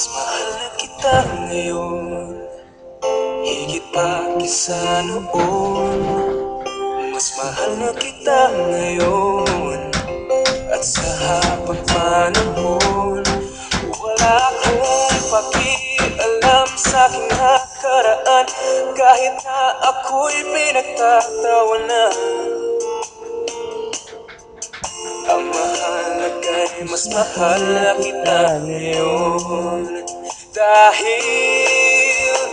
Mas mahal na kita ngayon, higit pa kaysa noon. Mas mahal na kita ngayon, at sa habang panahon. Wala akong pakialam sa aking nakaraan, kahit na ako'y pinagtatawanan. Ang mahalaga'y mas mahal na kita ngayon, dahil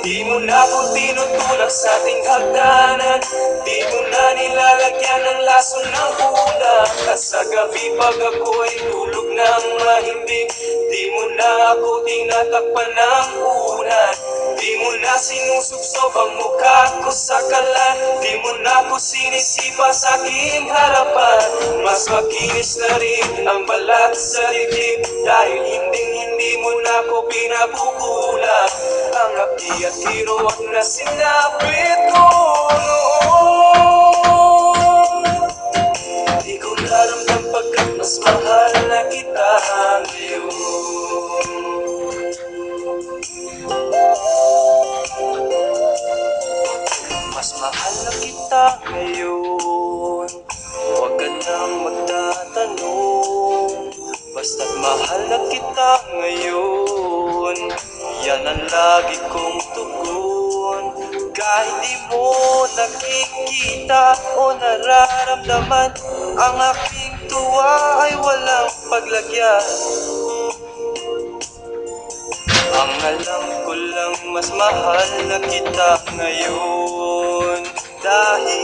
di mo na ako tinutulak sa ating hagdanan. Di mo na nilalagyan ng laso ng ulam, at sa gabi pag ako'y tulog ng mahimbing, di mo na ako tinatakpan ng unan. Di mo na sinusubsob ang mukha ko sa kalan, di mo na ako sinisipa sa aking harapan. Mas makinis na rin ang balat sa dibdib, dahil hindi mo na ako pinabubulan. Ang api at hirot na sinabi ko noon, di ko naramdam pagkat mas mahal na kita ngayon. Mas mahal na kita ngayon, huwag ka nang magtatanong. Basta't mahal na kita ngayon, yan ang lagi kong tugon. Kahit di mo nakikita o nararamdaman, ang aking tuwa ay walang paglagyan. Ang alam ko lang mas mahal na kita ngayon, dahil